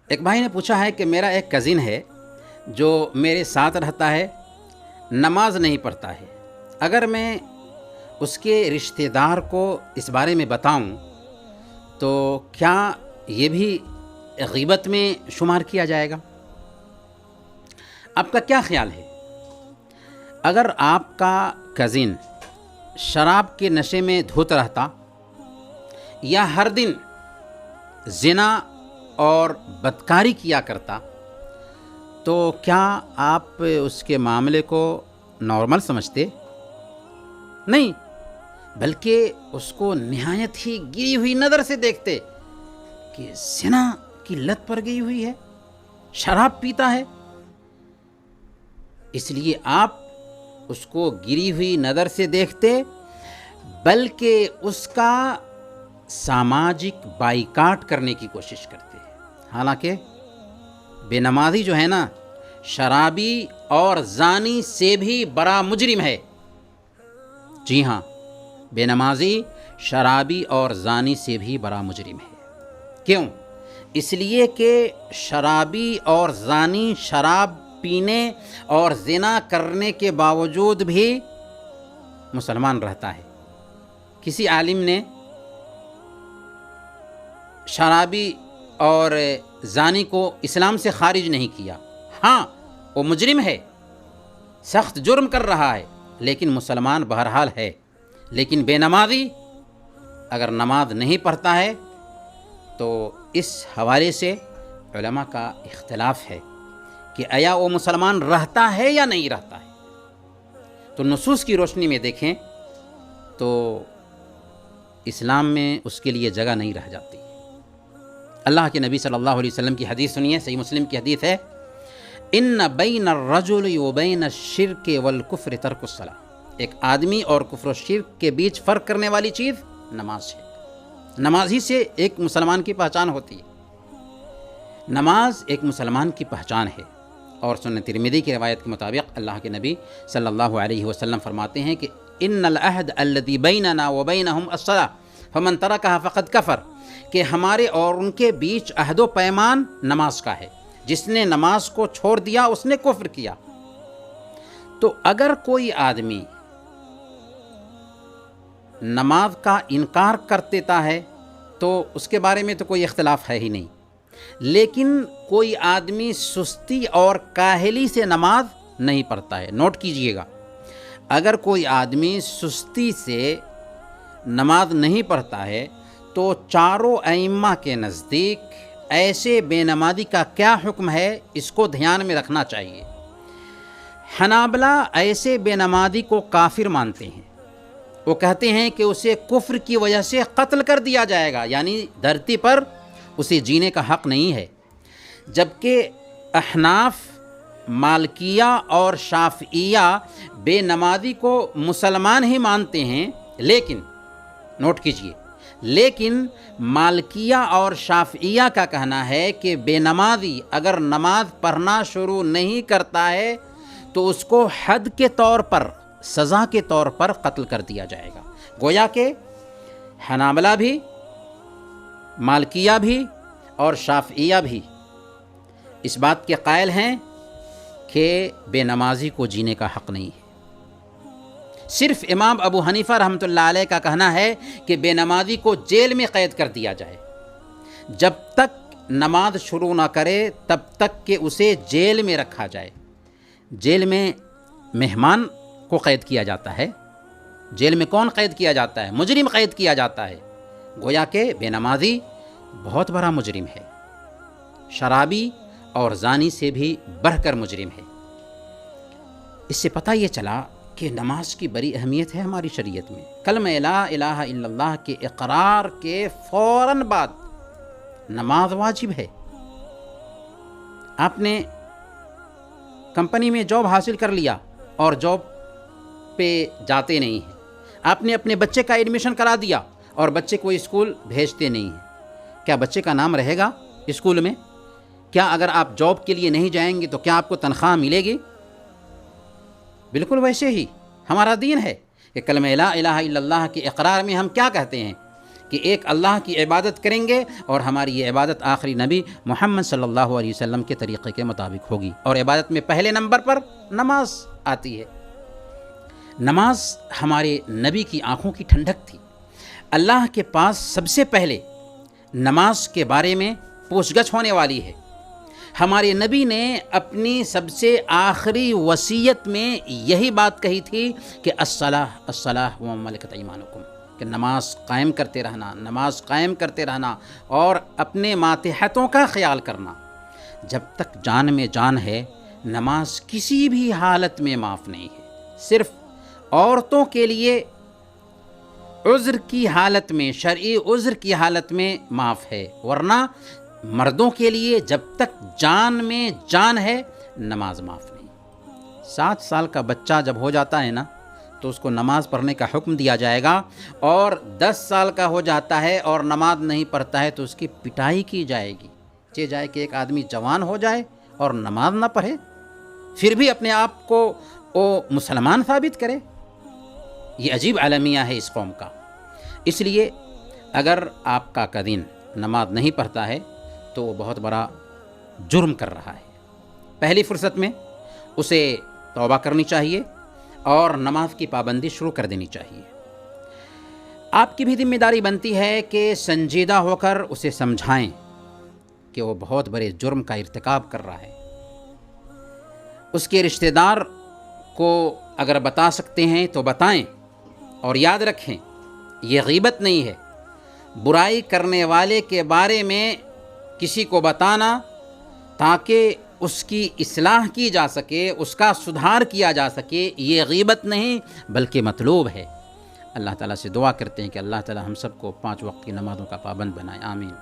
ایک بھائی نے پوچھا ہے کہ میرا ایک کزن ہے جو میرے ساتھ رہتا ہے، نماز نہیں پڑھتا ہے، اگر میں اس کے رشتہ دار کو اس بارے میں بتاؤں تو کیا یہ بھی غیبت میں شمار کیا جائے گا؟ آپ کا کیا خیال ہے؟ اگر آپ کا کزن شراب کے نشے میں دھت رہتا یا ہر دن زنا اور بدکاری کیا کرتا تو کیا آپ اس کے معاملے کو نارمل سمجھتے؟ نہیں، بلکہ اس کو نہایت ہی گری ہوئی نظر سے دیکھتے کہ زنا کی لت پر گئی ہوئی ہے، شراب پیتا ہے، اس لیے آپ اس کو گری ہوئی نظر سے دیکھتے، بلکہ اس کا سماجک بائیکاٹ کرنے کی کوشش کرتے ہیں۔ حالانکہ بے نمازی جو ہے نا، شرابی اور زانی سے بھی بڑا مجرم ہے۔ جی ہاں، بے نمازی شرابی اور زانی سے بھی بڑا مجرم ہے۔ کیوں؟ اس لیے کہ شرابی اور زانی شراب پینے اور زنا کرنے کے باوجود بھی مسلمان رہتا ہے۔ کسی عالم نے شرابی اور زانی کو اسلام سے خارج نہیں کیا، ہاں وہ مجرم ہے، سخت جرم کر رہا ہے، لیکن مسلمان بہرحال ہے۔ لیکن بے نمازی اگر نماز نہیں پڑھتا ہے تو اس حوالے سے علماء کا اختلاف ہے کہ آیا وہ مسلمان رہتا ہے یا نہیں رہتا ہے۔ تو نصوص کی روشنی میں دیکھیں تو اسلام میں اس کے لیے جگہ نہیں رہ جاتی۔ اللہ کے نبی صلی اللہ علیہ وسلم کی حدیث سنیے، صحیح مسلم کی حدیث ہے، ان بین الرجل و بین الشرک والکفر ترک الصلاۃ۔ ایک آدمی اور کفر و شرک کے بیچ فرق کرنے والی چیز نماز ہے۔ نماز ہی سے ایک مسلمان کی پہچان ہوتی ہے۔ نماز ایک مسلمان کی پہچان ہے، اور سنن ترمذی کی روایت کے مطابق اللہ کے نبی صلی اللہ علیہ وسلم فرماتے ہیں کہ ان العہد الذی بیننا وبینہم الصلاۃ فمن ترکھا فقد کفر، کہ ہمارے اور ان کے بیچ عہد و پیمان نماز کا ہے، جس نے نماز کو چھوڑ دیا اس نے کفر کیا۔ تو اگر کوئی آدمی نماز کا انکار کر دیتا ہے تو اس کے بارے میں تو کوئی اختلاف ہے ہی نہیں، لیکن کوئی آدمی سستی اور کاہلی سے نماز نہیں پڑھتا ہے۔ نوٹ کیجئے گا، اگر کوئی آدمی سستی سے نماز نہیں پڑھتا ہے تو چاروں ائمہ کے نزدیک ایسے بے نمازی کا کیا حکم ہے، اس کو دھیان میں رکھنا چاہیے۔ حنابلہ ایسے بے نمازی کو کافر مانتے ہیں، وہ کہتے ہیں کہ اسے کفر کی وجہ سے قتل کر دیا جائے گا، یعنی دھرتی پر اسے جینے کا حق نہیں ہے۔ جبکہ احناف، مالکیہ اور شافعیہ بے نمازی کو مسلمان ہی مانتے ہیں، لیکن نوٹ کیجئے، لیکن مالکیہ اور شافعیہ کا کہنا ہے کہ بے نمازی اگر نماز پڑھنا شروع نہیں کرتا ہے تو اس کو حد کے طور پر، سزا کے طور پر قتل کر دیا جائے گا۔ گویا کہ حنابلہ بھی، مالکیہ بھی اور شافعیہ بھی اس بات کے قائل ہیں کہ بے نمازی کو جینے کا حق نہیں ہے۔ صرف امام ابو حنیفہ رحمۃ اللہ علیہ کا کہنا ہے کہ بے نمازی کو جیل میں قید کر دیا جائے، جب تک نماز شروع نہ کرے تب تک کہ اسے جیل میں رکھا جائے۔ جیل میں مہمان کو قید کیا جاتا ہے، جیل میں کون قید کیا جاتا ہے؟ مجرم قید کیا جاتا ہے۔ گویا کہ بے نمازی بہت بڑا مجرم ہے، شرابی اور زانی سے بھی بڑھ کر مجرم ہے۔ اس سے پتہ یہ چلا کہ نماز کی بڑی اہمیت ہے ہماری شریعت میں۔ کلمہ لا الہ الا اللہ کے اقرار کے فوراً بعد نماز واجب ہے۔ آپ نے کمپنی میں جاب حاصل کر لیا اور جاب پہ جاتے نہیں ہیں، آپ نے اپنے بچے کا ایڈمیشن کرا دیا اور بچے کو اسکول بھیجتے نہیں ہیں، کیا بچے کا نام رہے گا اسکول میں؟ کیا اگر آپ جاب کے لیے نہیں جائیں گے تو کیا آپ کو تنخواہ ملے گی؟ بالکل ویسے ہی ہمارا دین ہے کہ کلمہ لا الہ الا اللہ کے اقرار میں ہم کیا کہتے ہیں کہ ایک اللہ کی عبادت کریں گے اور ہماری یہ عبادت آخری نبی محمد صلی اللہ علیہ وسلم کے طریقے کے مطابق ہوگی. اور عبادت میں پہلے نمبر پر نماز آتی ہے. نماز ہمارے نبی کی آنکھوں کی ٹھنڈک تھی. اللہ کے پاس سب سے پہلے نماز کے بارے میں پوچھ گچھ ہونے والی ہے. ہمارے نبی نے اپنی سب سے آخری وصیت میں یہی بات کہی تھی کہ الصلاۃ الصلاۃ و ملکت ایمانکم، کہ نماز قائم کرتے رہنا، نماز قائم کرتے رہنا اور اپنے ماتحتوں کا خیال کرنا. جب تک جان میں جان ہے نماز کسی بھی حالت میں معاف نہیں ہے. صرف عورتوں کے لیے عذر کی حالت میں، شرعی عذر کی حالت میں معاف ہے، ورنہ مردوں کے لیے جب تک جان میں جان ہے نماز معاف نہیں. 7 سال کا بچہ جب ہو جاتا ہے نا تو اس کو نماز پڑھنے کا حکم دیا جائے گا، اور 10 سال کا ہو جاتا ہے اور نماز نہیں پڑھتا ہے تو اس کی پٹائی کی جائے گی. چاہے جائے کہ ایک آدمی جوان ہو جائے اور نماز نہ پڑھے پھر بھی اپنے آپ کو وہ مسلمان ثابت کرے. یہ عجیب المیہ ہے اس قوم کا. اس لیے اگر آپ کا قدین نماز نہیں پڑھتا ہے تو وہ بہت بڑا جرم کر رہا ہے. پہلی فرصت میں اسے توبہ کرنی چاہیے اور نماز کی پابندی شروع کر دینی چاہیے. آپ کی بھی ذمہ داری بنتی ہے کہ سنجیدہ ہو کر اسے سمجھائیں کہ وہ بہت بڑے جرم کا ارتکاب کر رہا ہے. اس کے رشتہ دار کو اگر بتا سکتے ہیں تو بتائیں، اور یاد رکھیں یہ غیبت نہیں ہے. برائی کرنے والے کے بارے میں کسی کو بتانا تاکہ اس کی اصلاح کی جا سکے، اس کا سدھار کیا جا سکے، یہ غیبت نہیں بلکہ مطلوب ہے. اللہ تعالیٰ سے دعا کرتے ہیں کہ اللہ تعالیٰ ہم سب کو 5 وقت کی نمازوں کا پابند بنائے. آمین.